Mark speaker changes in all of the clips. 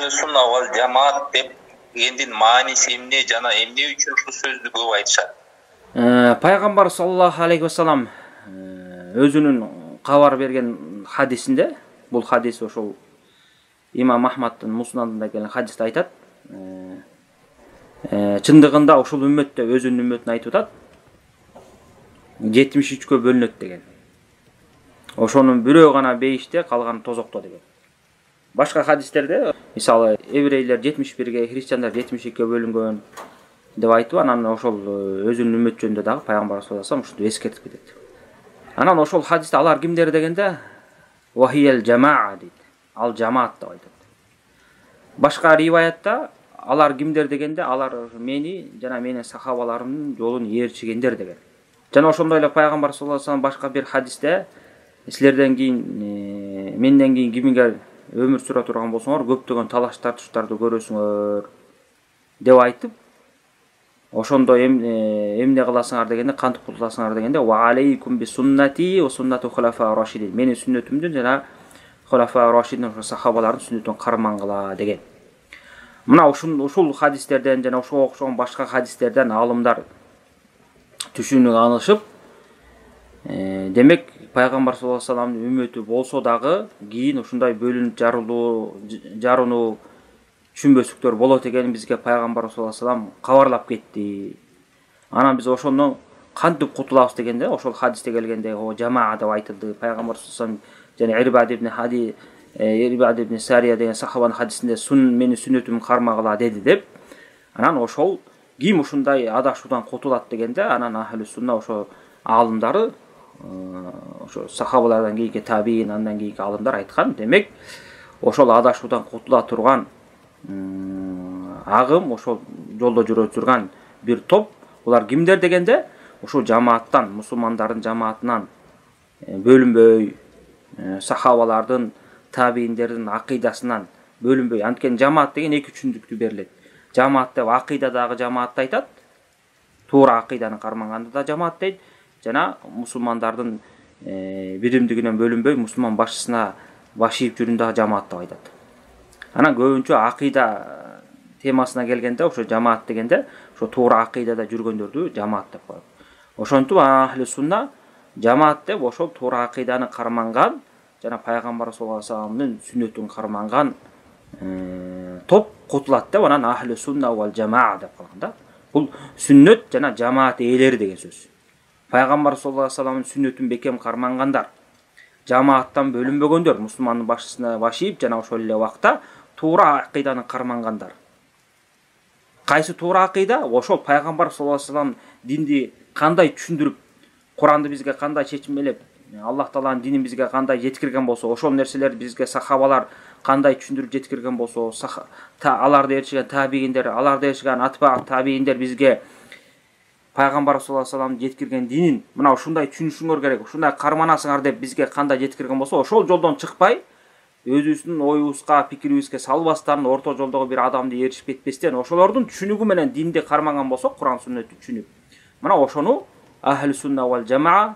Speaker 1: ахли сунна вал жамаат деп дегендин мааниси эмне жана эмне үчүн ушул сөздү көп айтышат?
Speaker 2: Пайгамбар саллаллаху алейхи вассалам өзүнүн кабар берген хадисинде, бул хадис ошол имам Ахмадтын муснадында келген хадисте айтат. Чындыгында ушул үммөттө өзүнүн үммөтүн айтып атат. 73-кө бөлүнөт деген. Ошонун бирөө гана бейиште, калганы тозокто деген. Башка хадистерде, мисалы, еврейлер 71-ге, христиандар 72-ге бөлүнгөн деп айтып, анан ошол өзүнүн үммөт жөнүндө дагы пайгамбар саллаллаху алейхи вассалам ушуну эскертип кетет. Анан ошол хадисте алар кимдер дегенде, вахиял жамаа дейт. Ал жамаат деп айтат. Башка риваятта алар кимдер дегенде, алар мени жана менин сахабаларымдын жолун ээрчигендер деген. Жана ошондой эле пайгамбар саллаллаху алейхи вассалам башка бир хадисте силерден кийин, менден кийин кимиңер өмүр сүрө турган болсоңор, көптөгөн талаш тартыштарды көрөсүңөр деп айтып, ошондо эмне кыласыңар дегенде, кантип кутуласыңар дегенде, ва алейкум би суннати ва суннату хулафа рашидин. Менин сүннөтүмдүн жана хулафа рашидин сахабалардын сүннөтүн кармангыла деген. Мына ушул хадистерден жана ошого окшогон башка хадистерден алымдар түшүнүк алышып, демек пайгамбар саллаллаху алейхи вассаламдын үммөтү болсо дагы кийин ушундай бөлүнүп жарылуу түшүнбөсүктөр болот экенин бизге пайгамбар саллаллаху алейхи вассалам кабарлап кетти. Анан биз ошондон кантип кутулабыз дегенде, ошол хадисте келгенде жамаа деп айтылды. Пайгамбар саллаллаху алейхи вассалам жана Ирбад ибн Сария деген сахабанын хадисинде менин сүннөтүмдү кармагыла деди деп. Анан ошол ким ушундай адашуудан кутулат дегенде, анан ахли сунна ошо аалымдары, ошо сахабалардан кийинки табиин, андан кийинки аалымдар айткан. Демек, ошол адашуудан кутула турган агым, ошол жолдо жүрө турган бир топ, булар кимдер дегенде, ошол жамааттан, мусулмандардын жамаатынан бөлүнбөй, сахабалардын, табииндердин акыйдасынан бөлүнбөй. Анткени жамаат деген эки түшүндүктүү берилет. Жамаат деп акыйдадагы жамаатты айтат, туура акыйданы кармаганда да жамаат дейт, жана мусулмандардын биримдигинен бөлүнбөй, мусулман башчысына башийип жүрүндөгү жамаат деп айтат. Анан көбүнчө акыйда темасына келгенде, ошо жамаат дегенде, ошо туура акыйдада жүргөндөрдү жамаат деп коет. Ошонтип ахли сунна жамаат деп ошол туура акыйданы карманган жана пайгамбар саллаллаху алейхи вассаламдын сүннөтүн карманган топ кутулат деп, анан ахли сунна вал жамаа деп калган да. Бул сүннөт жана жамаат ээлери деген сөз. Пайгамбар саллаллаху алейхи вассаламдын сүннөтүн бекем кармангандар, жамааттан бөлүнбөгөндөр, мусулмандын башчысына башийып жана ошол эле убакта туура акыйданы кармангандар. Кайсы туура акыйда? Ошол пайгамбар саллаллаху алейхи вассалам динди кандай түшүндүрүп, Куранды бизге кандай чечимелеп, Аллах Тааланын динин бизге кандай жеткирген болсо, ошол нерселерди бизге сахабалар кандай түшүндүрүп жеткирген болсо, аларды ээрчиген табииндер, аларды ээрчиген атба табииндер бизге пайгамбар саллаллаху алейхи вассалам жеткирген динин мына ушундай түшүнүшүңөр керек, ушундай карманасыңар деп бизге кандай жеткирген болсо, ошол жолдон чыкпай, өзүбүздүн оюбузга, пикирибизге салбастан, орто жолдогу бир адамды ээрчип кетпестен, ошолордун түшүнүгү менен динди кармаган болсо, Куран сүннөттү түшүнүп, мына ошону ахли сунна вал жамаа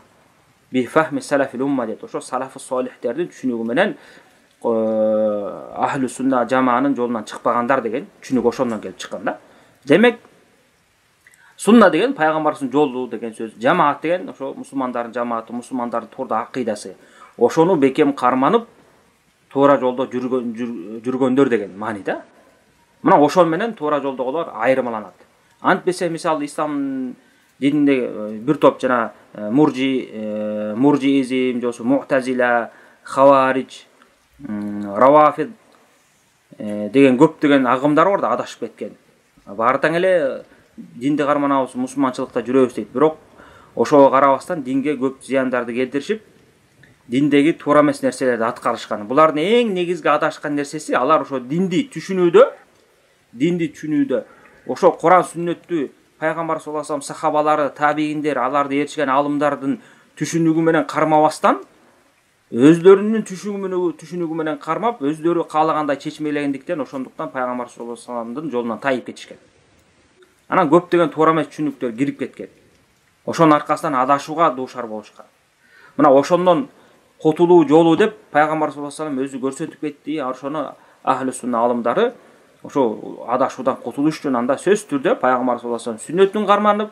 Speaker 2: би фахми салафил умма дейт. Ошо салафы солихтердин түшүнүгү менен ахли сунна жамаанын жолунан чыкпагандар деген түшүнүк ошондон келип чыккан да. Демек, сунна деген пайгамбардын жолу деген сөз, жамаат деген ошо мусулмандардын жамааты, мусулмандардын туура акыйдасы. Ошону бекем карманып, туура жолдо жүргөндөр деген маани да. Мына ошол менен туура жолдогулар айырмаланат. Антпесе, мисалы, ислам дининде бир топ жана муржиизм, жосу муътазила, хаварич, равафид деген көптөгөн агымдар бар да, адашып кеткен. Баары таң эле динди карманабыз, мусулманчылыкта жүрөбүз дейт. Бирок ошого карабастан динге көп зыяндарды келтиришип, диндеги туура эмес нерселерди аткарышкан. Булардын эң негизги адашкан нерсеси, алар ошо динди түшүнүүдө, ошо Куран сүннөттү пайгамбар саллаллаху алейхи вассалам сахабалары, табииндер, аларды ээрчиген алымдардын түшүнүгү менен кармабастан, өздөрүнүн түшүнүгү менен кармап, өздөрү каалагандай чечмелегендиктен, ошондуктан пайгамбар саллаллаху алейхи вассаламдын жолунан тайып кетишкен. Анан көптөгөн туура эмес түшүнүктөр кирип кеткен. Ошонун аркасынан адашууга дуушар болушкан. Мына ошондон кутулуу жолу деп пайгамбар саллаллаху алейхи вассалам өзү көрсөтүп кетти. Ошону ahli sunna алымдары ошо адашуудан кутулуш үчүн анда сөзсүз түрдө пайгамбар саллаллаху алейхи вассалам сүннөтүн карманып,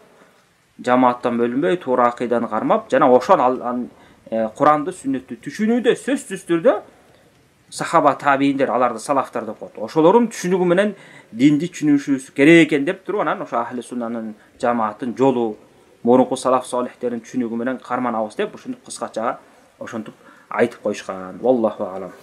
Speaker 2: жамааттан бөлүнбөй туура акыйданы кармап жана ошон Куранды, сүннөттү түшүнүүдө сөзсүз түрдө сахаба табииндер аларды салафтар деп коет. Ошолордун түшүнүгү менен динди түшүнүшүбүз керек экен деп туруп анан ошо ахли суннанын жамааттын жолу, мурунку салаф солихтердин түшүнүгү менен карманабыз деп ушинтип кыскача ошентип айтып коюшкан. Валлаху алам.